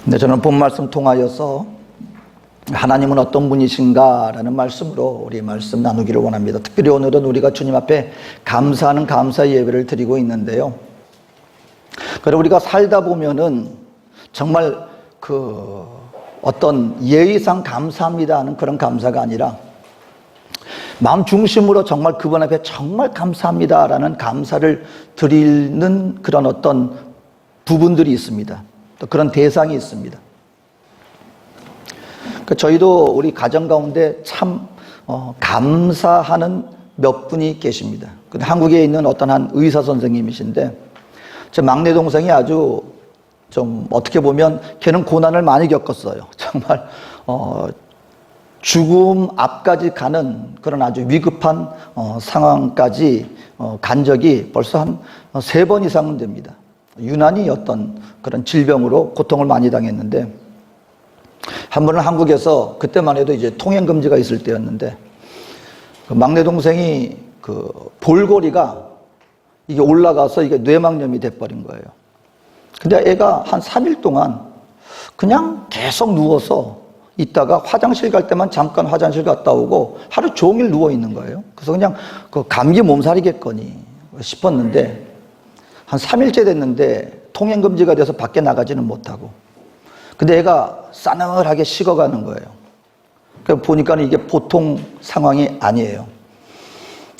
근데 저는 본 말씀 통하여서 하나님은 어떤 분이신가 라는 말씀으로 우리 말씀 나누기를 원합니다. 특별히 오늘은 우리가 주님 앞에 감사하는 감사의 예배를 드리고 있는데요. 그리고 우리가 살다 보면은 정말 어떤 예의상 감사합니다 하는 그런 감사가 아니라 마음 중심으로 정말 그분 앞에 정말 감사합니다 라는 감사를 드리는 그런 어떤 부분들이 있습니다. 또 그런 대상이 있습니다. 저희도 우리 가정 가운데 참 감사하는 몇 분이 계십니다. 한국에 있는 어떤 한 의사 선생님이신데 제 막내 동생이 아주 좀 어떻게 보면 걔는 고난을 많이 겪었어요. 정말 죽음 앞까지 가는 그런 아주 위급한 상황까지 간 적이 벌써 한 3번 이상은 됩니다. 유난히 어떤 그런 질병으로 고통을 많이 당했는데 한 번은 한국에서 그때만 해도 이제 통행 금지가 있을 때였는데 그 막내 동생이 그 볼거리가 이게 올라가서 이게 뇌막염이 돼버린 거예요. 근데 애가 한 3일 동안 그냥 계속 누워서 있다가 화장실 갈 때만 잠깐 화장실 갔다 오고 하루 종일 누워 있는 거예요. 그래서 그냥 그 감기 몸살이겠거니 싶었는데 한 3일째 됐는데 통행 금지가 돼서 밖에 나가지는 못하고 근데 애가 싸늘하게 식어가는 거예요. 그러니까 보니까 이게 보통 상황이 아니에요.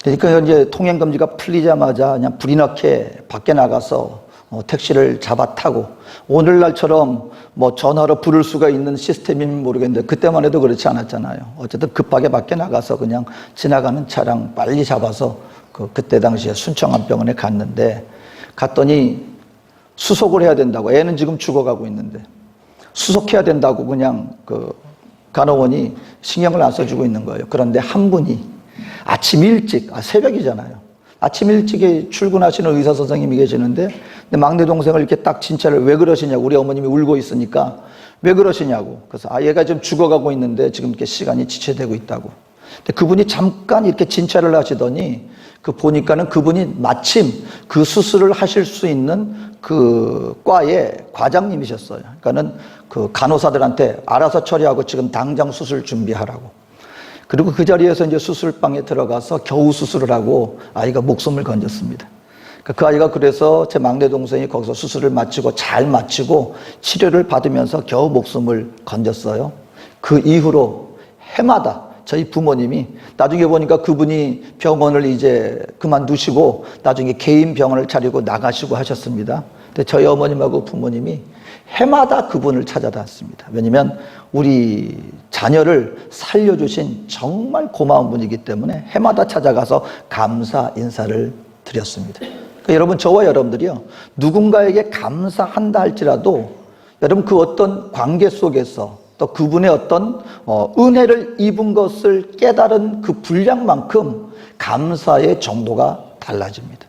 그러니까 이제 통행 금지가 풀리자마자 그냥 불이 나게 밖에 나가서 택시를 잡아 타고 오늘날처럼 뭐 전화로 부를 수가 있는 시스템이면 모르겠는데 그때만 해도 그렇지 않았잖아요. 어쨌든 급하게 밖에 나가서 그냥 지나가는 차량 빨리 잡아서 그때 당시에 순천암병원에 갔더니 수속을 해야 된다고. 애는 지금 죽어가고 있는데 수속해야 된다고 그냥 간호원이 신경을 안 써주고 있는 거예요. 그런데 한 분이 아침 일찍, 새벽이잖아요. 아침 일찍에 출근하시는 의사 선생님이 계시는데 근데 막내 동생을 이렇게 딱 진찰을 왜 그러시냐고. 우리 어머님이 울고 있으니까 왜 그러시냐고. 그래서 얘가 지금 죽어가고 있는데 지금 이렇게 시간이 지체되고 있다고. 근데 그분이 잠깐 이렇게 진찰을 하시더니 보니까는 그분이 마침 그 수술을 하실 수 있는 그 과의 과장님이셨어요. 그러니까는 그 간호사들한테 알아서 처리하고 지금 당장 수술 준비하라고. 그리고 그 자리에서 이제 수술방에 들어가서 겨우 수술을 하고 아이가 목숨을 건졌습니다. 그 아이가 그래서 제 막내 동생이 거기서 수술을 마치고 잘 마치고 치료를 받으면서 겨우 목숨을 건졌어요. 그 이후로 해마다 저희 부모님이 나중에 보니까 그분이 병원을 이제 그만두시고 나중에 개인 병원을 차리고 나가시고 하셨습니다. 근데 저희 어머님하고 부모님이 해마다 그분을 찾아다녔습니다. 왜냐면 우리 자녀를 살려주신 정말 고마운 분이기 때문에 해마다 찾아가서 감사 인사를 드렸습니다. 그러니까 여러분, 저와 여러분들이요, 누군가에게 감사한다 할지라도 여러분 그 어떤 관계 속에서 또 그분의 어떤 은혜를 입은 것을 깨달은 그 분량만큼 감사의 정도가 달라집니다.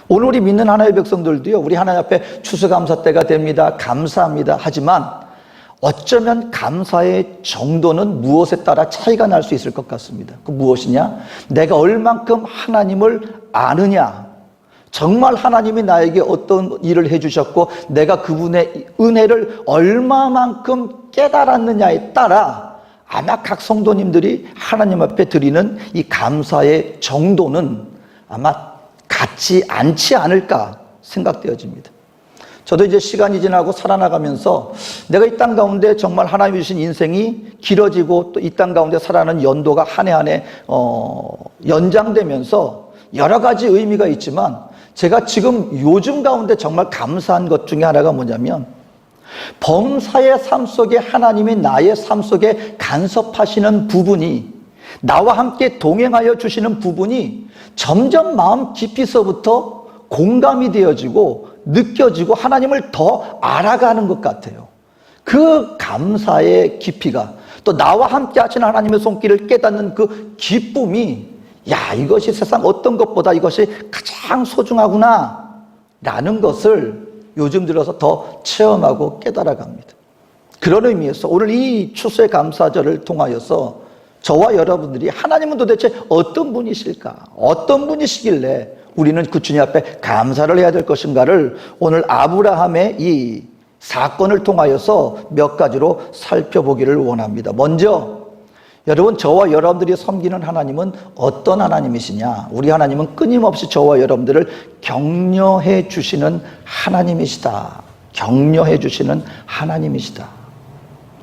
오늘 우리 믿는 하나님의 백성들도요, 우리 하나님 앞에 추수감사 때가 됩니다. 감사합니다. 하지만 어쩌면 감사의 정도는 무엇에 따라 차이가 날 수 있을 것 같습니다. 그 무엇이냐? 내가 얼만큼 하나님을 아느냐, 정말 하나님이 나에게 어떤 일을 해주셨고 내가 그분의 은혜를 얼마만큼 깨달았느냐에 따라 아마 각 성도님들이 하나님 앞에 드리는 이 감사의 정도는 아마 같지 않지 않을까 생각되어집니다. 저도 이제 시간이 지나고 살아나가면서 내가 이 땅 가운데 정말 하나님이 주신 인생이 길어지고 또 이 땅 가운데 살아가는 연도가 한 해 한 해 연장되면서 여러 가지 의미가 있지만 제가 지금 요즘 가운데 정말 감사한 것 중에 하나가 뭐냐면 범사의 삶 속에 하나님이 나의 삶 속에 간섭하시는 부분이, 나와 함께 동행하여 주시는 부분이 점점 마음 깊이서부터 공감이 되어지고 느껴지고 하나님을 더 알아가는 것 같아요. 그 감사의 깊이가, 또 나와 함께 하시는 하나님의 손길을 깨닫는 그 기쁨이, 야, 이것이 세상 어떤 것보다 이것이 가장 소중하구나 라는 것을 요즘 들어서 더 체험하고 깨달아갑니다. 그런 의미에서 오늘 이 추수의 감사절을 통하여서 저와 여러분들이 하나님은 도대체 어떤 분이실까, 어떤 분이시길래 우리는 그 주님 앞에 감사를 해야 될 것인가를 오늘 아브라함의 이 사건을 통하여서 몇 가지로 살펴보기를 원합니다. 먼저 여러분, 저와 여러분들이 섬기는 하나님은 어떤 하나님이시냐? 우리 하나님은 끊임없이 저와 여러분들을 격려해 주시는 하나님이시다. 격려해 주시는 하나님이시다.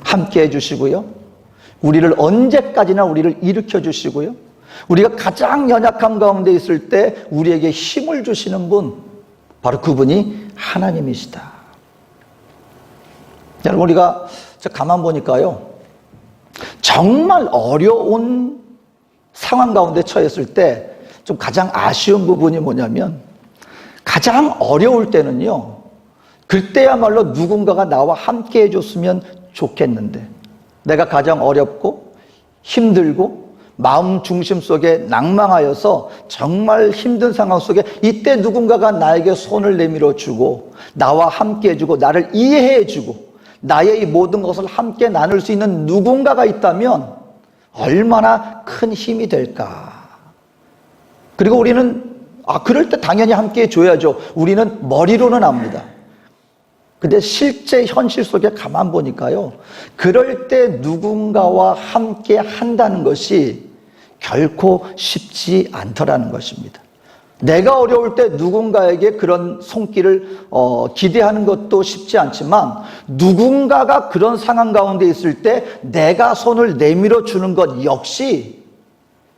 함께 해 주시고요, 우리를 언제까지나 우리를 일으켜 주시고요, 우리가 가장 연약한 가운데 있을 때 우리에게 힘을 주시는 분, 바로 그분이 하나님이시다. 여러분, 우리가 가만 보니까요, 정말 어려운 상황 가운데 처했을 때 좀 가장 아쉬운 부분이 뭐냐면, 가장 어려울 때는요, 그때야말로 누군가가 나와 함께 해줬으면 좋겠는데, 내가 가장 어렵고 힘들고 마음 중심 속에 낭망하여서 정말 힘든 상황 속에 이때 누군가가 나에게 손을 내밀어 주고 나와 함께 해주고 나를 이해해 주고 나의 이 모든 것을 함께 나눌 수 있는 누군가가 있다면 얼마나 큰 힘이 될까. 그리고 우리는 그럴 때 당연히 함께 해줘야죠. 우리는 머리로는 압니다. 근데 실제 현실 속에 가만 보니까요, 그럴 때 누군가와 함께 한다는 것이 결코 쉽지 않더라는 것입니다. 내가 어려울 때 누군가에게 그런 손길을 기대하는 것도 쉽지 않지만, 누군가가 그런 상황 가운데 있을 때 내가 손을 내밀어 주는 것 역시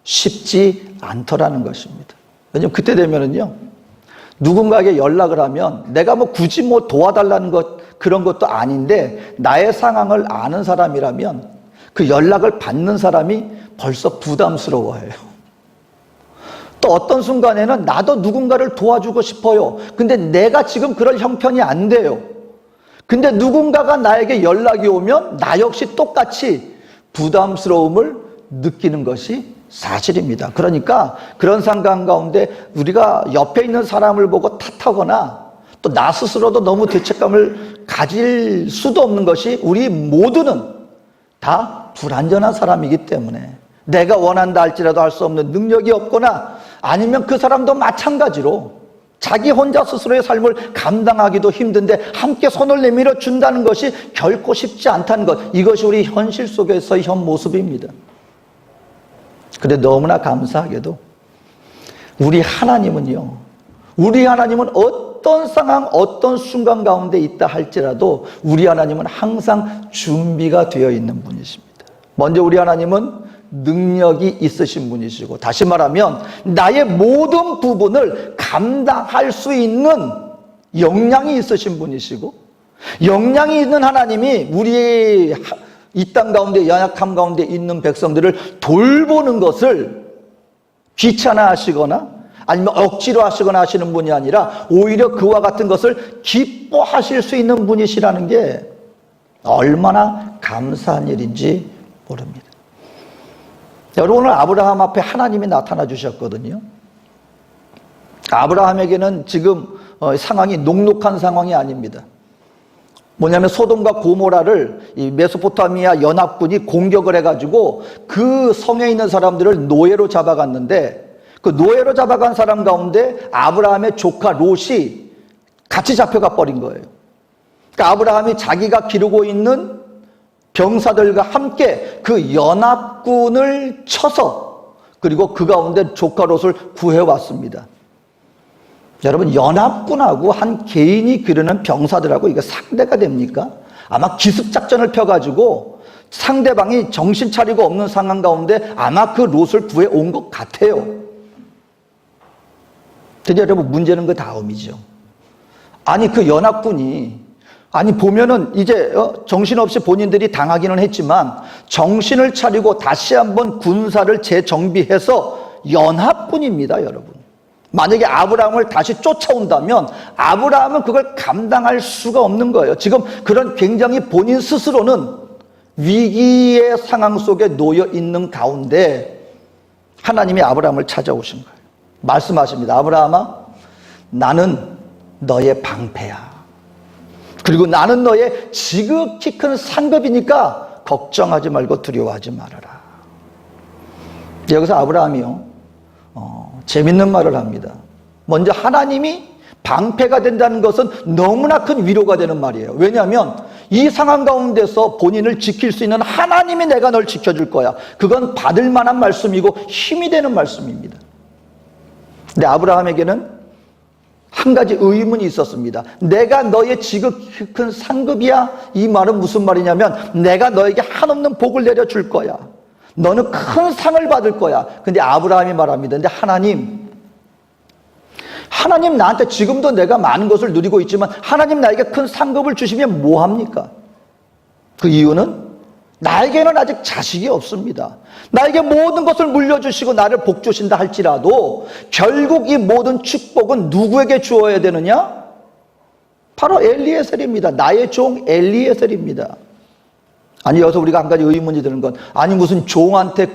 쉽지 않더라는 것입니다. 왜냐하면 그때 되면은요, 누군가에게 연락을 하면 내가 굳이 도와달라는 그런 것도 아닌데, 나의 상황을 아는 사람이라면 그 연락을 받는 사람이 벌써 부담스러워해요. 또 어떤 순간에는 나도 누군가를 도와주고 싶어요. 근데 내가 지금 그럴 형편이 안 돼요. 근데 누군가가 나에게 연락이 오면 나 역시 똑같이 부담스러움을 느끼는 것이 사실입니다. 그러니까 그런 상황 가운데 우리가 옆에 있는 사람을 보고 탓하거나 또 나 스스로도 너무 죄책감을 가질 수도 없는 것이, 우리 모두는 다 불완전한 사람이기 때문에 내가 원한다 할지라도 할 수 없는 능력이 없거나, 아니면 그 사람도 마찬가지로 자기 혼자 스스로의 삶을 감당하기도 힘든데 함께 손을 내밀어 준다는 것이 결코 쉽지 않다는 것, 이것이 우리 현실 속에서의 현 모습입니다. 근데 너무나 감사하게도 우리 하나님은 어떤 상황, 어떤 순간 가운데 있다 할지라도 우리 하나님은 항상 준비가 되어 있는 분이십니다. 먼저 우리 하나님은 능력이 있으신 분이시고, 다시 말하면 나의 모든 부분을 감당할 수 있는 역량이 있으신 분이시고, 역량이 있는 하나님이 우리의 이 땅 가운데 연약함 가운데 있는 백성들을 돌보는 것을 귀찮아 하시거나 아니면 억지로 하시거나 하시는 분이 아니라 오히려 그와 같은 것을 기뻐하실 수 있는 분이시라는 게 얼마나 감사한 일인지 모릅니다. 여러분, 오늘 아브라함 앞에 하나님이 나타나 주셨거든요. 아브라함에게는 지금 상황이 녹록한 상황이 아닙니다. 뭐냐면 소돔과 고모라를 이 메소포타미아 연합군이 공격을 해가지고 그 성에 있는 사람들을 노예로 잡아갔는데, 그 노예로 잡아간 사람 가운데 아브라함의 조카 롯이 같이 잡혀가 버린 거예요. 그러니까 아브라함이 자기가 기르고 있는 병사들과 함께 그 연합군을 쳐서, 그리고 그 가운데 조카 롯을 구해왔습니다. 여러분, 연합군하고 한 개인이 기르는 병사들하고 이게 상대가 됩니까? 아마 기습작전을 펴가지고 상대방이 정신 차리고 없는 상황 가운데 아마 그 롯을 구해온 것 같아요. 근데 여러분, 문제는 그 다음이죠. 아니, 그 연합군이 보면은 이제 정신없이 본인들이 당하기는 했지만 정신을 차리고 다시 한번 군사를 재정비해서 연합군입니다, 여러분. 만약에 아브라함을 다시 쫓아온다면 아브라함은 그걸 감당할 수가 없는 거예요. 지금 그런 굉장히 본인 스스로는 위기의 상황 속에 놓여 있는 가운데 하나님이 아브라함을 찾아오신 거예요. 말씀하십니다. 아브라함아, 나는 너의 방패야. 그리고 나는 너의 지극히 큰 상급이니까 걱정하지 말고 두려워하지 말아라. 여기서 아브라함이요, 재밌는 말을 합니다. 먼저 하나님이 방패가 된다는 것은 너무나 큰 위로가 되는 말이에요. 왜냐하면 이 상황 가운데서 본인을 지킬 수 있는 하나님이 내가 널 지켜줄 거야. 그건 받을 만한 말씀이고 힘이 되는 말씀입니다. 근데 아브라함에게는 한 가지 의문이 있었습니다. 내가 너의 지극히 큰 상급이야? 이 말은 무슨 말이냐면 내가 너에게 한없는 복을 내려줄 거야. 너는 큰 상을 받을 거야. 근데 아브라함이 말합니다. 근데 하나님 나한테 지금도 내가 많은 것을 누리고 있지만 하나님 나에게 큰 상급을 주시면 뭐합니까? 그 이유는 나에게는 아직 자식이 없습니다. 나에게 모든 것을 물려주시고 나를 복주신다 할지라도 결국 이 모든 축복은 누구에게 주어야 되느냐? 바로 엘리에셀입니다. 나의 종 엘리에셀입니다. 아니, 여기서 우리가 한 가지 의문이 드는 건, 아니 무슨 종한테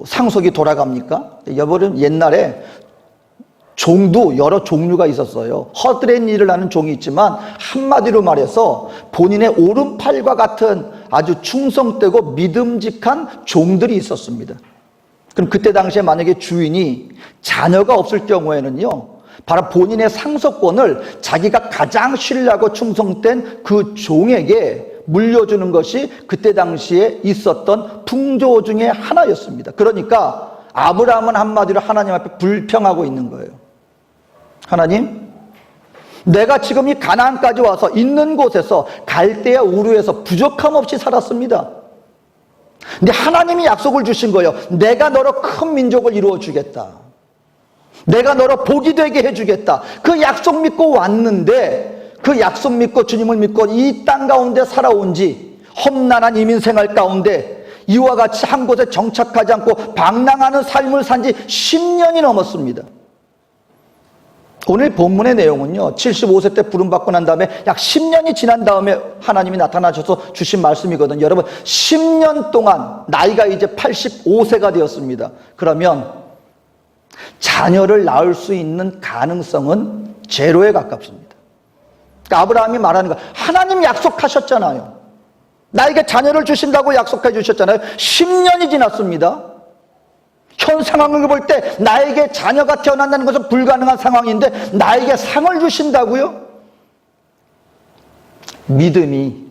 상속이 돌아갑니까? 여러분, 옛날에 종도 여러 종류가 있었어요. 허드렛 일을 하는 종이 있지만 한마디로 말해서 본인의 오른팔과 같은 아주 충성되고 믿음직한 종들이 있었습니다. 그럼 그때 당시에 만약에 주인이 자녀가 없을 경우에는요, 바로 본인의 상속권을 자기가 가장 신뢰하고 충성된 그 종에게 물려주는 것이 그때 당시에 있었던 풍조 중에 하나였습니다. 그러니까 아브라함은 한마디로 하나님 앞에 불평하고 있는 거예요. 하나님, 내가 지금 이 가나안까지 와서 있는 곳에서 갈대아 우르에서 부족함 없이 살았습니다. 근데 하나님이 약속을 주신 거예요. 내가 너로 큰 민족을 이루어 주겠다. 내가 너로 복이 되게 해주겠다. 그 약속 믿고 왔는데, 그 약속 믿고 주님을 믿고 이 땅 가운데 살아온 지 험난한 이민 생활 가운데 이와 같이 한 곳에 정착하지 않고 방랑하는 삶을 산 지 10년이 넘었습니다. 오늘 본문의 내용은요, 75세 때 부름받고 난 다음에 약 10년이 지난 다음에 하나님이 나타나셔서 주신 말씀이거든요. 여러분, 10년 동안 나이가 이제 85세가 되었습니다. 그러면 자녀를 낳을 수 있는 가능성은 제로에 가깝습니다. 그러니까 아브라함이 말하는 거, 하나님 약속하셨잖아요. 나에게 자녀를 주신다고 약속해 주셨잖아요. 10년이 지났습니다. 현 상황을 볼 때 나에게 자녀가 태어난다는 것은 불가능한 상황인데 나에게 상을 주신다고요? 믿음이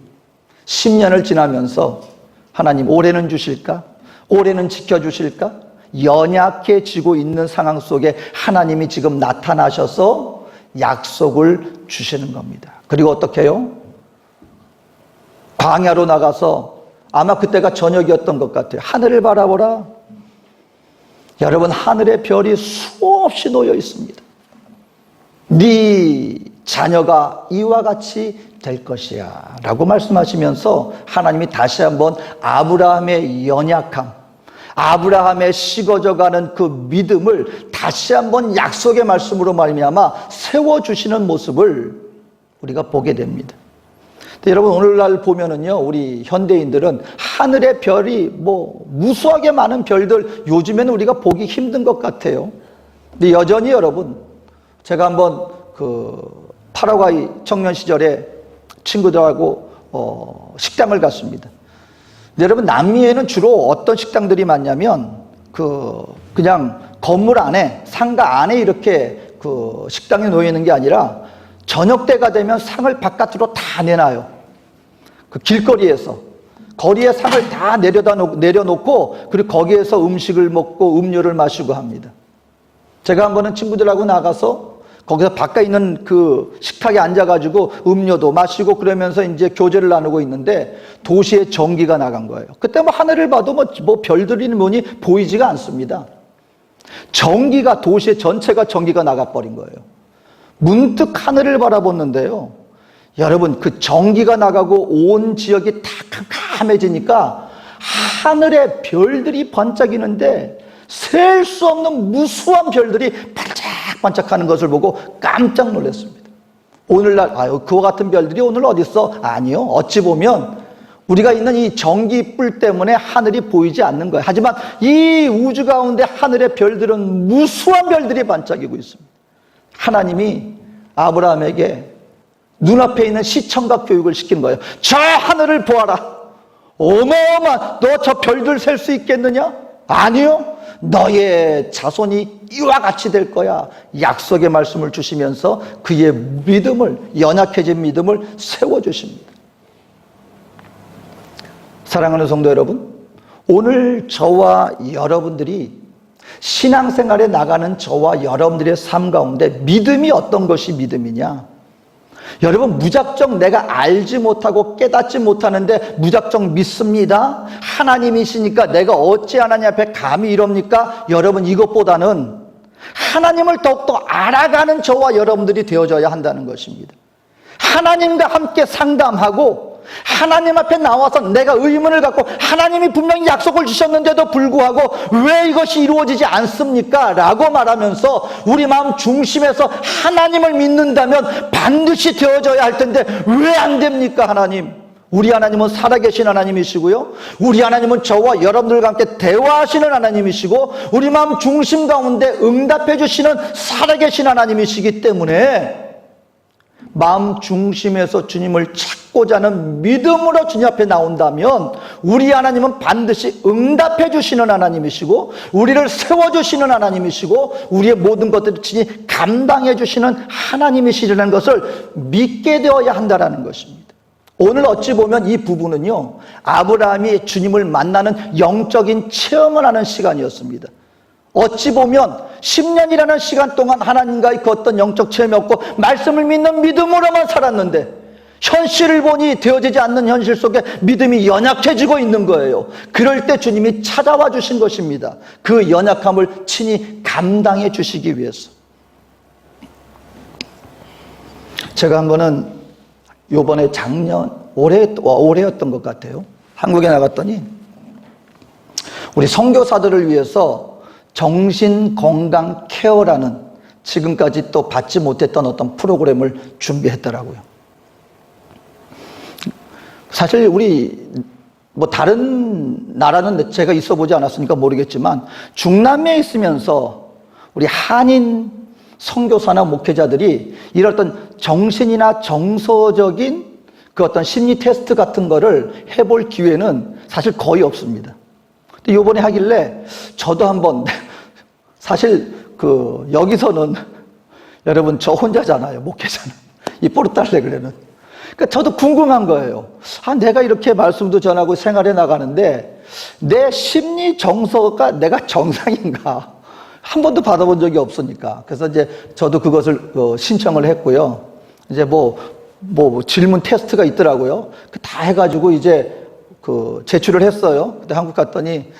10년을 지나면서 하나님 올해는 주실까? 올해는 지켜주실까? 연약해지고 있는 상황 속에 하나님이 지금 나타나셔서 약속을 주시는 겁니다. 그리고 어떻게 해요? 광야로 나가서 아마 그때가 저녁이었던 것 같아요. 하늘을 바라보라. 여러분, 하늘의 별이 수없이 놓여 있습니다. 네 자녀가 이와 같이 될 것이야 라고 말씀하시면서 하나님이 다시 한번 아브라함의 연약함, 아브라함의 식어져가는 그 믿음을 다시 한번 약속의 말씀으로 말미암아 세워주시는 모습을 우리가 보게 됩니다. 여러분, 오늘날 보면은요, 우리 현대인들은 하늘의 별이 무수하게 많은 별들 요즘에는 우리가 보기 힘든 것 같아요. 근데 여전히 여러분, 제가 한번 파라과이 청년 시절에 친구들하고 식당을 갔습니다. 근데 여러분, 남미에는 주로 어떤 식당들이 많냐면 그냥 건물 안에, 상가 안에 이렇게 식당이 놓여 있는 게 아니라 저녁 때가 되면 상을 바깥으로 다 내놔요. 그 길거리에서, 거리에 상을 다 내려놓고 그리고 거기에서 음식을 먹고 음료를 마시고 합니다. 제가 한 번은 친구들하고 나가서 거기서 바깥에 있는 그 식탁에 앉아가지고 음료도 마시고 그러면서 이제 교제를 나누고 있는데 도시에 전기가 나간 거예요. 그때 하늘을 봐도 별들이 뭐니 보이지가 않습니다. 전기가, 도시의 전체가 전기가 나가버린 거예요. 문득 하늘을 바라봤는데요, 여러분, 그 전기가 나가고 온 지역이 다 캄캄해지니까 하늘에 별들이 반짝이는데 셀 수 없는 무수한 별들이 반짝반짝하는 것을 보고 깜짝 놀랐습니다. 오늘날 그와 같은 별들이 오늘 어디 있어? 아니요. 어찌 보면 우리가 있는 이 전기불 때문에 하늘이 보이지 않는 거예요. 하지만 이 우주 가운데 하늘의 별들은 무수한 별들이 반짝이고 있습니다. 하나님이 아브라함에게 눈앞에 있는 시청각 교육을 시키는 거예요. 저 하늘을 보아라. 어마어마한, 너 저 별들 셀 수 있겠느냐? 아니요, 너의 자손이 이와 같이 될 거야. 약속의 말씀을 주시면서 그의 믿음을, 연약해진 믿음을 세워주십니다. 사랑하는 성도 여러분, 오늘 저와 여러분들이 신앙생활에 나가는 저와 여러분들의 삶 가운데 믿음이 어떤 것이 믿음이냐? 여러분, 무작정 내가 알지 못하고 깨닫지 못하는데 무작정 믿습니다. 하나님이시니까 내가 어찌 하나님 앞에 감히 이럽니까? 여러분, 이것보다는 하나님을 더욱더 알아가는 저와 여러분들이 되어져야 한다는 것입니다. 하나님과 함께 상담하고 하나님 앞에 나와서 내가 의문을 갖고 하나님이 분명히 약속을 주셨는데도 불구하고 왜 이것이 이루어지지 않습니까? 라고 말하면서 우리 마음 중심에서 하나님을 믿는다면 반드시 되어져야 할 텐데 왜 안 됩니까? 하나님, 우리 하나님은 살아계신 하나님이시고요, 우리 하나님은 저와 여러분들과 함께 대화하시는 하나님이시고 우리 마음 중심 가운데 응답해 주시는 살아계신 하나님이시기 때문에 마음 중심에서 주님을 찾고자 하는 믿음으로 주님 앞에 나온다면 우리 하나님은 반드시 응답해 주시는 하나님이시고 우리를 세워주시는 하나님이시고 우리의 모든 것들을 친히 감당해 주시는 하나님이시라는 것을 믿게 되어야 한다는 것입니다. 오늘 어찌 보면 이 부분은요, 아브라함이 주님을 만나는 영적인 체험을 하는 시간이었습니다. 어찌 보면 10년이라는 시간 동안 하나님과의 그 어떤 영적 체험이 없고 말씀을 믿는 믿음으로만 살았는데 현실을 보니 되어지지 않는 현실 속에 믿음이 연약해지고 있는 거예요. 그럴 때 주님이 찾아와 주신 것입니다. 그 연약함을 친히 감당해 주시기 위해서. 제가 한 번은 요번에 올해였던 것 같아요. 한국에 나갔더니 우리 선교사들을 위해서 정신건강 케어라는 지금까지 또 받지 못했던 어떤 프로그램을 준비했더라고요. 사실 우리 다른 나라는 제가 있어 보지 않았으니까 모르겠지만 중남미에 있으면서 우리 한인 선교사나 목회자들이 이런 어떤 정신이나 정서적인 그 어떤 심리 테스트 같은 거를 해볼 기회는 사실 거의 없습니다. 근데 요번에 하길래 저도 한번, 사실 여기서는 여러분 저 혼자잖아요, 목회자는. 이 포르투갈레그레는. 그러니까 저도 궁금한 거예요. 내가 이렇게 말씀도 전하고 생활해 나가는데 내 심리 정서가 내가 정상인가? 한 번도 받아본 적이 없으니까. 그래서 이제 저도 그것을 신청을 했고요. 이제 질문 테스트가 있더라고요. 다 해가지고 이제 제출을 했어요. 그때 한국 갔더니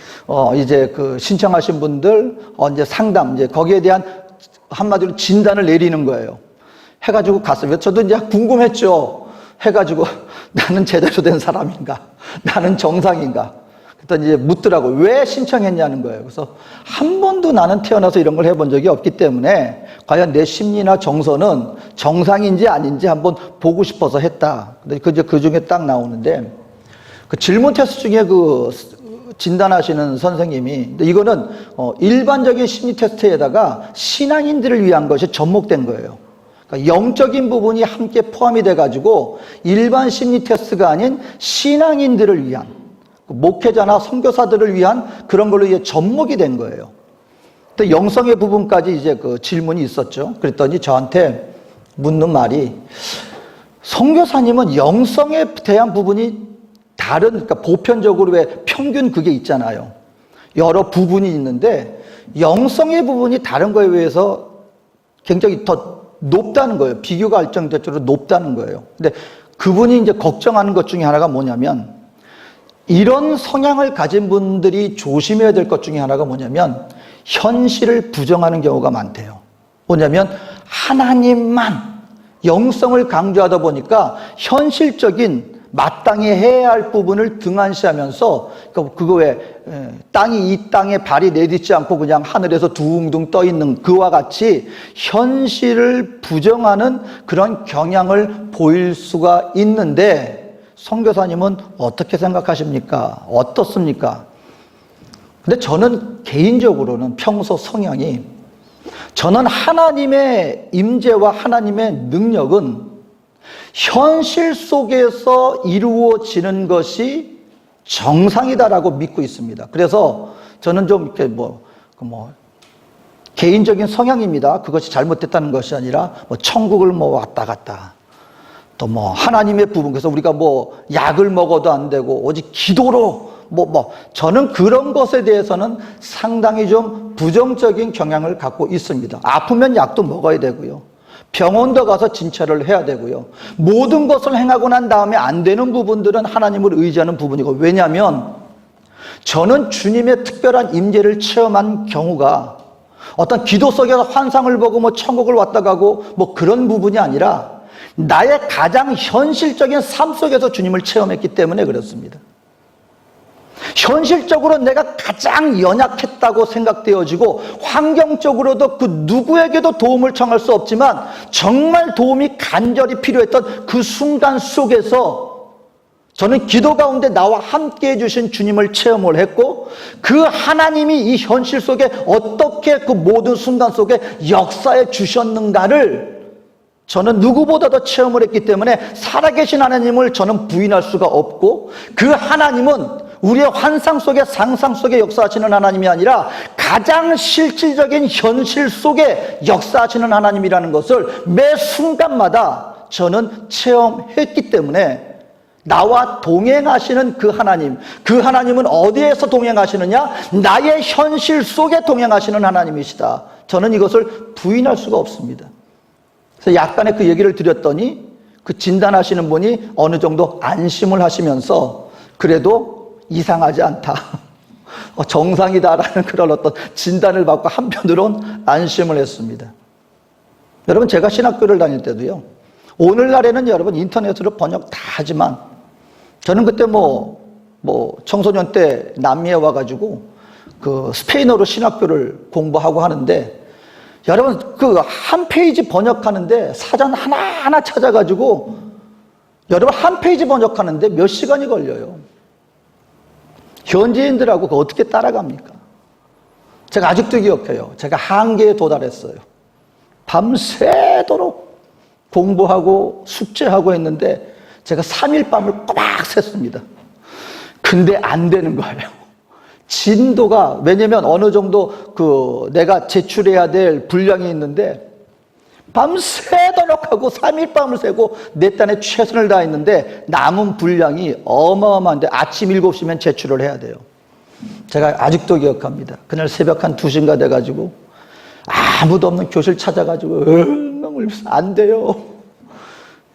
이제 신청하신 분들 이제 상담, 이제 거기에 대한 한마디로 진단을 내리는 거예요. 해가지고 갔어요. 저도 이제 궁금했죠. 해가지고 나는 제대로 된 사람인가? 나는 정상인가? 그랬더니 이제 묻더라고요. 왜 신청했냐는 거예요. 그래서 한 번도 나는 태어나서 이런 걸 해본 적이 없기 때문에 과연 내 심리나 정서는 정상인지 아닌지 한번 보고 싶어서 했다. 근데 그 중에 딱 나오는데 그 질문 테스트 중에 진단하시는 선생님이, 이거는 일반적인 심리 테스트에다가 신앙인들을 위한 것이 접목된 거예요. 그러니까 영적인 부분이 함께 포함이 돼가지고 일반 심리 테스트가 아닌 신앙인들을 위한, 목회자나 선교사들을 위한 그런 걸로 이제 접목이 된 거예요. 근데 영성의 부분까지 이제 질문이 있었죠. 그랬더니 저한테 묻는 말이, 선교사님은 영성에 대한 부분이 그러니까 보편적으로 왜 평균 그게 있잖아요. 여러 부분이 있는데 영성의 부분이 다른 거에 비해서 굉장히 더 높다는 거예요. 비교가 할 정도로 높다는 거예요. 근데 그분이 이제 걱정하는 것 중에 하나가 뭐냐면, 이런 성향을 가진 분들이 조심해야 될 것 중에 하나가 뭐냐면 현실을 부정하는 경우가 많대요. 뭐냐면 하나님만 영성을 강조하다 보니까 현실적인 마땅히 해야 할 부분을 등한시하면서 그거 왜 땅이 이 땅에 발이 내딛지 않고 그냥 하늘에서 둥둥 떠 있는 그와 같이 현실을 부정하는 그런 경향을 보일 수가 있는데, 선교사님은 어떻게 생각하십니까? 어떻습니까? 근데 저는 개인적으로는 평소 성향이, 저는 하나님의 임재와 하나님의 능력은 현실 속에서 이루어지는 것이 정상이다라고 믿고 있습니다. 그래서 저는 좀 이렇게 개인적인 성향입니다. 그것이 잘못됐다는 것이 아니라 천국을 왔다 갔다. 또 하나님의 부분. 그래서 우리가 약을 먹어도 안 되고 오직 기도로 저는 그런 것에 대해서는 상당히 좀 부정적인 경향을 갖고 있습니다. 아프면 약도 먹어야 되고요. 병원도 가서 진찰을 해야 되고요. 모든 것을 행하고 난 다음에 안 되는 부분들은 하나님을 의지하는 부분이고, 왜냐하면 저는 주님의 특별한 임재를 체험한 경우가 어떤 기도 속에서 환상을 보고 천국을 왔다 가고 그런 부분이 아니라 나의 가장 현실적인 삶 속에서 주님을 체험했기 때문에 그렇습니다. 현실적으로 내가 가장 연약했다고 생각되어지고 환경적으로도 그 누구에게도 도움을 청할 수 없지만 정말 도움이 간절히 필요했던 그 순간 속에서 저는 기도 가운데 나와 함께 해주신 주님을 체험을 했고, 그 하나님이 이 현실 속에 어떻게 그 모든 순간 속에 역사해 주셨는가를 저는 누구보다도 체험을 했기 때문에 살아계신 하나님을 저는 부인할 수가 없고, 그 하나님은 우리의 환상 속에 상상 속에 역사하시는 하나님이 아니라 가장 실질적인 현실 속에 역사하시는 하나님이라는 것을 매 순간마다 저는 체험했기 때문에 나와 동행하시는 그 하나님은 어디에서 동행하시느냐? 나의 현실 속에 동행하시는 하나님이시다. 저는 이것을 부인할 수가 없습니다. 그래서 약간의 그 얘기를 드렸더니 그 진단하시는 분이 어느 정도 안심을 하시면서 그래도 이상하지 않다, 정상이다라는 그런 어떤 진단을 받고 한편으론 안심을 했습니다. 여러분, 제가 신학교를 다닐 때도요, 오늘날에는 여러분 인터넷으로 번역 다 하지만 저는 그때 청소년 때 남미에 와가지고 그 스페인어로 신학교를 공부하고 하는데, 여러분 그 한 페이지 번역하는데 사전 하나하나 찾아가지고 여러분 한 페이지 번역하는데 몇 시간이 걸려요. 현지인들하고 그거 어떻게 따라갑니까? 제가 아직도 기억해요. 제가 한계에 도달했어요. 밤새도록 공부하고 숙제하고 했는데 제가 3일 밤을 꼬박 샜습니다. 근데 안 되는 거예요. 진도가, 왜냐면 어느 정도 내가 제출해야 될 분량이 있는데 밤새도록 하고 3일 밤을 새고 내 딴에 최선을 다했는데 남은 분량이 어마어마한데 아침 7시면 제출을 해야 돼요. 제가 아직도 기억합니다. 그날 새벽 한 2시인가 돼가지고 아무도 없는 교실 찾아가지고 안 돼요.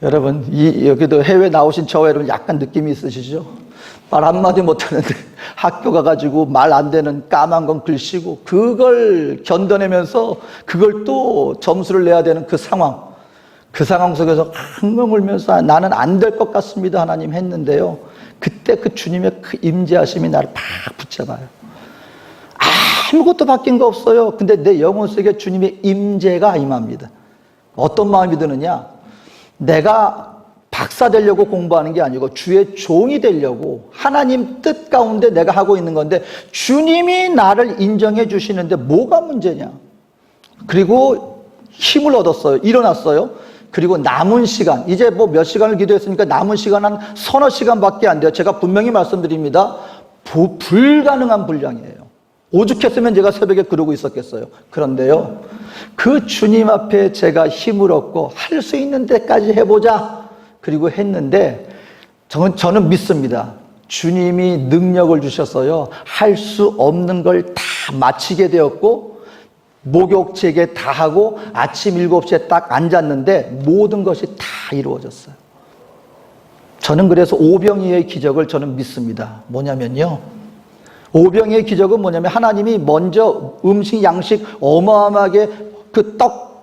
여러분, 여기도 해외 나오신 저와 여러분 약간 느낌이 있으시죠? 말 한마디 못하는데 학교 가가지고 말 안 되는 까만 건 글씨고 그걸 견뎌내면서 그걸 또 점수를 내야 되는 그 상황 속에서 엉엉 울면서 나는 안 될 것 같습니다 하나님 했는데요, 그때 그 주님의 그 임재하심이 나를 팍 붙잡아요. 아무것도 바뀐 거 없어요. 근데 내 영혼 속에 주님의 임재가 임합니다. 어떤 마음이 드느냐? 내가 박사 되려고 공부하는 게 아니고 주의 종이 되려고 하나님 뜻 가운데 내가 하고 있는 건데 주님이 나를 인정해 주시는데 뭐가 문제냐? 그리고 힘을 얻었어요. 일어났어요. 그리고 남은 시간, 이제 몇 시간을 기도했으니까 남은 시간 한 서너 시간밖에 안 돼요. 제가 분명히 말씀드립니다. 불가능한 분량이에요. 오죽했으면 제가 새벽에 그러고 있었겠어요. 그런데요, 그 주님 앞에 제가 힘을 얻고 할 수 있는 데까지 해보자. 그리고 했는데 저는 믿습니다. 주님이 능력을 주셔서요, 할 수 없는 걸 다 마치게 되었고 목욕 제게 다 하고 아침 7시에 딱 앉았는데 모든 것이 다 이루어졌어요. 저는 그래서 오병이의 기적을 저는 믿습니다. 뭐냐면요, 오병이의 기적은 뭐냐면 하나님이 먼저 음식 양식 어마어마하게 그 떡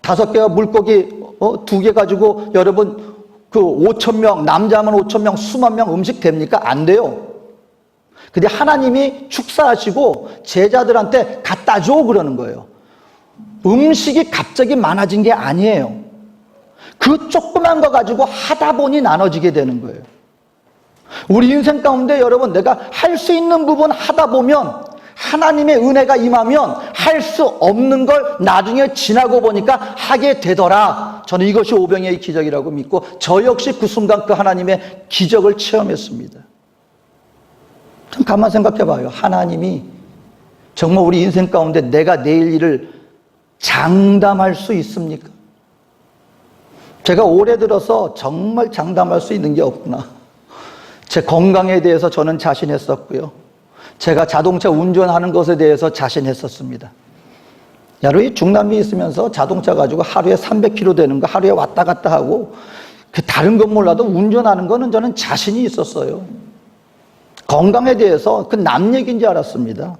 5개와 물고기 2개 가지고 여러분 그 5,000명, 남자면 5,000명, 수만 명 음식 됩니까? 안 돼요. 근데 하나님이 축사하시고 제자들한테 갖다 줘 그러는 거예요. 음식이 갑자기 많아진 게 아니에요. 그 조그만 거 가지고 하다 보니 나눠지게 되는 거예요. 우리 인생 가운데 여러분, 내가 할 수 있는 부분 하다 보면 하나님의 은혜가 임하면 할 수 없는 걸 나중에 지나고 보니까 하게 되더라. 저는 이것이 오병이의 기적이라고 믿고 저 역시 그 순간 그 하나님의 기적을 체험했습니다. 좀 가만 생각해 봐요. 하나님이 정말 우리 인생 가운데 내가 내일 일을 장담할 수 있습니까? 제가 올해 들어서 정말 장담할 수 있는 게 없구나. 제 건강에 대해서 저는 자신했었고요. 제가 자동차 운전하는 것에 대해서 자신했었습니다. 여러분, 중남미 있으면서 자동차 가지고 하루에 300km 되는 거 하루에 왔다 갔다 하고, 그 다른 건 몰라도 운전하는 거는 저는 자신이 있었어요. 건강에 대해서 그 남 얘기인 줄 알았습니다.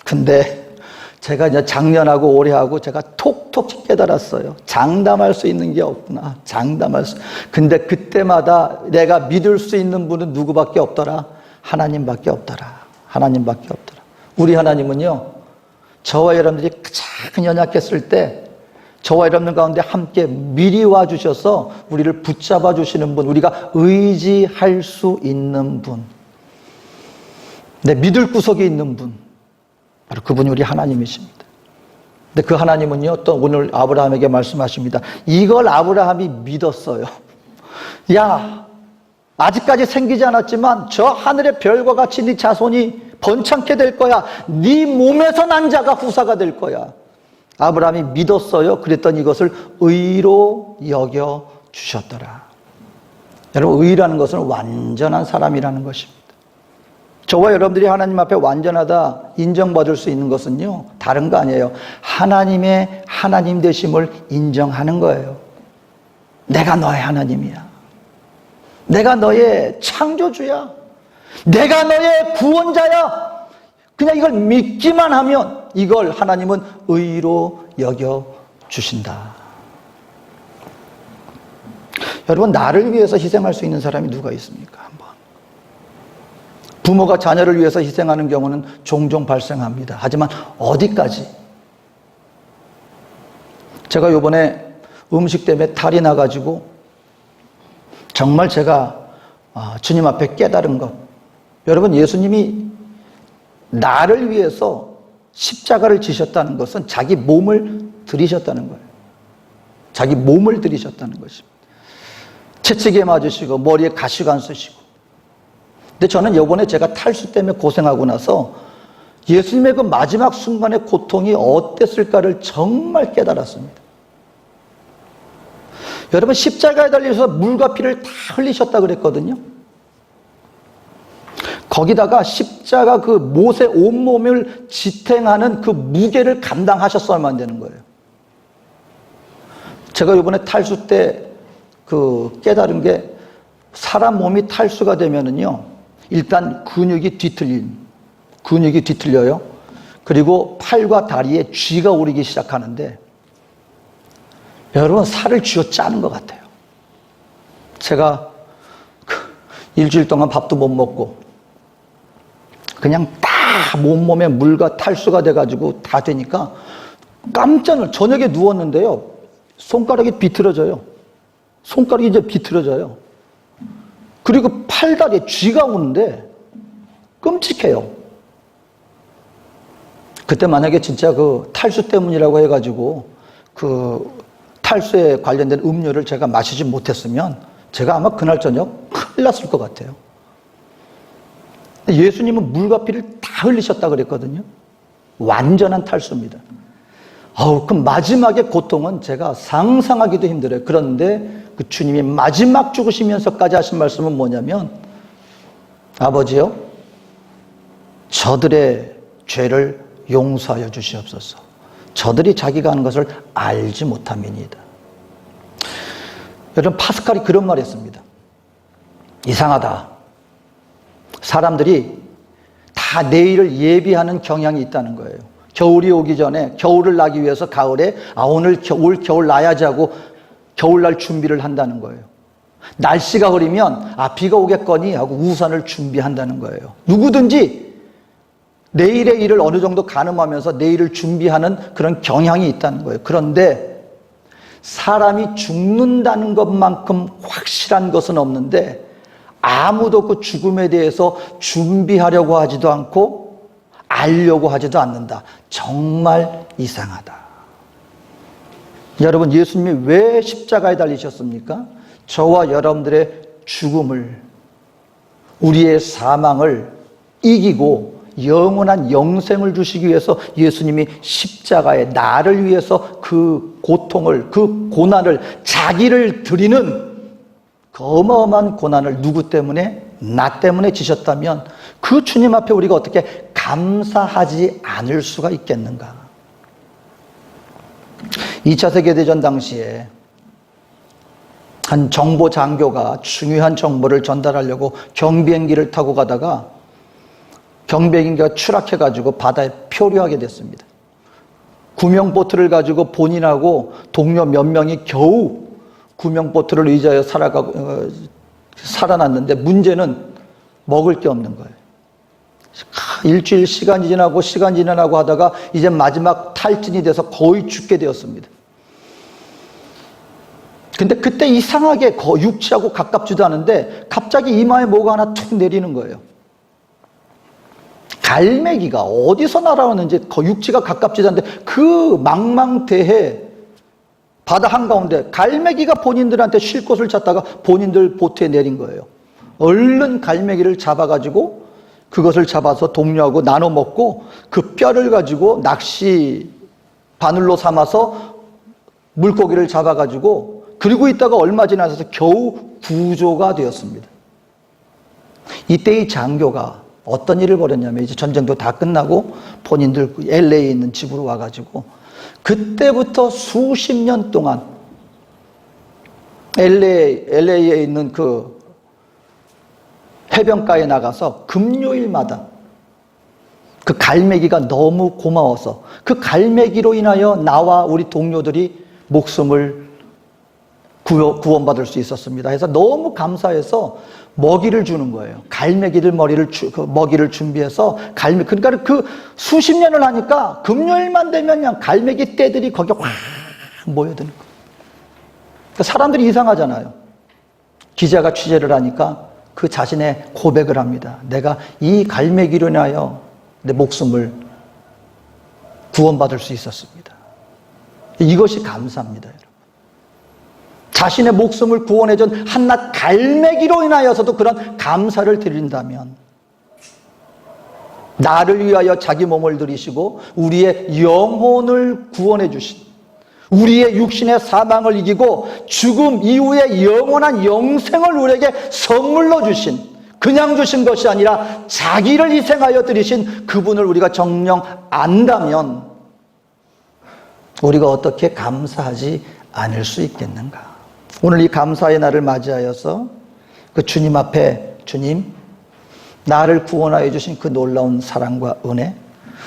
근데 제가 이제 작년하고 올해하고 제가 톡톡 깨달았어요. 장담할 수 있는 게 없구나. 근데 그때마다 내가 믿을 수 있는 분은 누구밖에 없더라? 하나님밖에 없더라. 하나님밖에 없더라. 우리 하나님은요, 저와 여러분들이 가장 연약했을 때 저와 여러분들 가운데 함께 미리 와주셔서 우리를 붙잡아 주시는 분, 우리가 의지할 수 있는 분, 내 믿을 구석에 있는 분, 바로 그분이 우리 하나님이십니다. 근데 그 하나님은요, 또 오늘 아브라함에게 말씀하십니다. 이걸 아브라함이 믿었어요. 야, 아직까지 생기지 않았지만 저 하늘의 별과 같이 네 자손이 번창케 될 거야. 네 몸에서 난 자가 후사가 될 거야. 아브라함이 믿었어요. 그랬더니 이것을 의로 여겨 주셨더라. 여러분, 의라는 것은 완전한 사람이라는 것입니다. 저와 여러분들이 하나님 앞에 완전하다 인정받을 수 있는 것은요, 다른 거 아니에요. 하나님의 하나님 되심을 인정하는 거예요. 내가 너의 하나님이야. 내가 너의 창조주야. 내가 너의 구원자야. 그냥 이걸 믿기만 하면 이걸 하나님은 의로 여겨 주신다. 여러분, 나를 위해서 희생할 수 있는 사람이 누가 있습니까? 한번. 부모가 자녀를 위해서 희생하는 경우는 종종 발생합니다. 하지만 어디까지? 제가 이번에 음식 때문에 탈이 나가지고 정말 제가 주님 앞에 깨달은 것, 여러분, 예수님이 나를 위해서 십자가를 지셨다는 것은 자기 몸을 들이셨다는 거예요. 자기 몸을 들이셨다는 것입니다. 채찍에 맞으시고 머리에 가시관 쓰시고. 근데 저는 이번에 제가 탈수 때문에 고생하고 나서 예수님의 그 마지막 순간의 고통이 어땠을까를 정말 깨달았습니다. 여러분, 십자가에 달려서 물과 피를 다 흘리셨다 그랬거든요. 거기다가 십자가 그 못의 온몸을 지탱하는 그 무게를 감당하셨어야만 되는 거예요. 제가 이번에 탈수 때 그 깨달은 게, 사람 몸이 탈수가 되면은요, 일단 근육이 뒤틀려요. 그리고 팔과 다리에 쥐가 오르기 시작하는데, 여러분, 살을 쥐어 짜는 것 같아요. 제가 일주일 동안 밥도 못 먹고 그냥 다 온몸에 물과 탈수가 돼가지고 다 되니까 깜짝 놀라. 저녁에 누웠는데요, 손가락이 비틀어져요. 그리고 팔다리에 쥐가 오는데 끔찍해요. 그때 만약에 진짜 그 탈수 때문이라고 해가지고 그 탈수에 관련된 음료를 제가 마시지 못했으면 제가 아마 그날 저녁 큰일 났을 것 같아요. 예수님은 물과 피를 다 흘리셨다 그랬거든요. 완전한 탈수입니다. 그 마지막의 고통은 제가 상상하기도 힘들어요. 그런데 그 주님이 마지막 죽으시면서까지 하신 말씀은 뭐냐면, 아버지요, 저들의 죄를 용서하여 주시옵소서. 저들이 자기가 하는 것을 알지 못함이니이다. 여러분, 파스칼이 그런 말 했습니다. 이상하다. 사람들이 다 내일을 예비하는 경향이 있다는 거예요. 겨울이 오기 전에, 겨울을 나기 위해서 가을에 오늘 올 겨울 나야지 하고 겨울날 준비를 한다는 거예요. 날씨가 흐리면 비가 오겠거니 하고 우산을 준비한다는 거예요. 누구든지 내일의 일을 어느 정도 가늠하면서 내일을 준비하는 그런 경향이 있다는 거예요. 그런데 사람이 죽는다는 것만큼 확실한 것은 없는데, 아무도 그 죽음에 대해서 준비하려고 하지도 않고 알려고 하지도 않는다. 정말 이상하다. 여러분, 예수님이 왜 십자가에 달리셨습니까? 저와 여러분들의 죽음을, 우리의 사망을 이기고 영원한 영생을 주시기 위해서 예수님이 십자가에 나를 위해서 그 고통을, 그 고난을, 자기를 드리는 그 어마어마한 고난을 누구 때문에? 나 때문에 지셨다면 그 주님 앞에 우리가 어떻게 감사하지 않을 수가 있겠는가? 2차 세계대전 당시에 한 정보 장교가 중요한 정보를 전달하려고 경비행기를 타고 가다가 경비행기가 추락해가지고 바다에 표류하게 됐습니다. 구명보트를 가지고 본인하고 동료 몇 명이 겨우 구명보트를 의지하여 살아났는데 문제는 먹을 게 없는 거예요. 일주일 시간이 지나고 하다가 이제 마지막 탈진이 돼서 거의 죽게 되었습니다. 근데 그때 이상하게 육지하고 가깝지도 않은데 갑자기 이마에 뭐가 하나 툭 내리는 거예요. 갈매기가 어디서 날아오는지 육지가 가깝지도 않은데 그 망망대해 바다 한가운데 갈매기가 본인들한테 쉴 곳을 찾다가 본인들 보트에 내린 거예요. 얼른 갈매기를 잡아가지고 그것을 잡아서 동료하고 나눠 먹고 그 뼈를 가지고 낚시 바늘로 삼아서 물고기를 잡아가지고 그리고 있다가 얼마 지나서 겨우 구조가 되었습니다. 이때 이 장교가 어떤 일을 벌였냐면 이제 전쟁도 다 끝나고 본인들 LA에 있는 집으로 와가지고 그때부터 수십 년 동안 LA에 있는 그 해변가에 나가서 금요일마다 그 갈매기가 너무 고마워서 그 갈매기로 인하여 나와 우리 동료들이 목숨을 구원받을 수 있었습니다. 그래서 너무 감사해서 먹이를 주는 거예요. 갈매기들 먹이를 준비해서 그러니까 그 수십 년을 하니까 금요일만 되면 그냥 갈매기 떼들이 거기 확 모여드는 거예요. 그러니까 사람들이 이상하잖아요. 기자가 취재를 하니까 그 자신의 고백을 합니다. 내가 이 갈매기로 인하여 내 목숨을 구원받을 수 있었습니다. 이것이 감사합니다, 여러분. 자신의 목숨을 구원해준 한낱 갈매기로 인하여서도 그런 감사를 드린다면 나를 위하여 자기 몸을 들이시고 우리의 영혼을 구원해 주신, 우리의 육신의 사망을 이기고 죽음 이후에 영원한 영생을 우리에게 선물로 주신, 그냥 주신 것이 아니라 자기를 희생하여 드리신 그분을 우리가 정녕 안다면 우리가 어떻게 감사하지 않을 수 있겠는가? 오늘 이 감사의 날을 맞이하여서 그 주님 앞에, 주님, 나를 구원하여 주신 그 놀라운 사랑과 은혜,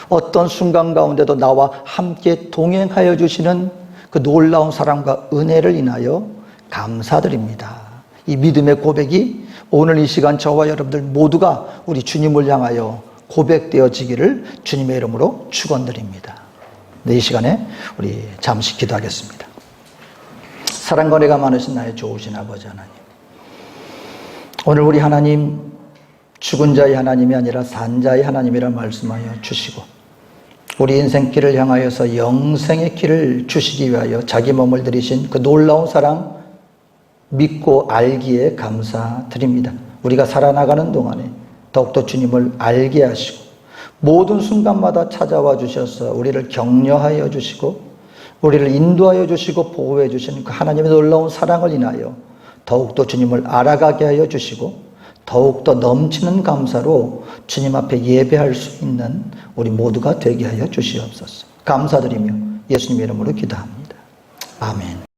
어떤 순간 가운데도 나와 함께 동행하여 주시는 그 놀라운 사랑과 은혜를 인하여 감사드립니다. 이 믿음의 고백이 오늘 이 시간 저와 여러분들 모두가 우리 주님을 향하여 고백되어지기를 주님의 이름으로 축원드립니다. 이 시간에 우리 잠시 기도하겠습니다. 사랑과 은혜가 많으신 나의 좋으신 아버지 하나님, 오늘 우리 하나님 죽은 자의 하나님이 아니라 산 자의 하나님이라 말씀하여 주시고 우리 인생길을 향하여서 영생의 길을 주시기 위하여 자기 몸을 들이신 그 놀라운 사랑 믿고 알기에 감사드립니다. 우리가 살아나가는 동안에 더욱더 주님을 알게 하시고 모든 순간마다 찾아와 주셔서 우리를 격려하여 주시고 우리를 인도하여 주시고 보호해 주시는 그 하나님의 놀라운 사랑을 인하여 더욱더 주님을 알아가게 하여 주시고 더욱더 넘치는 감사로 주님 앞에 예배할 수 있는 우리 모두가 되게 하여 주시옵소서. 감사드리며 예수님의 이름으로 기도합니다. 아멘.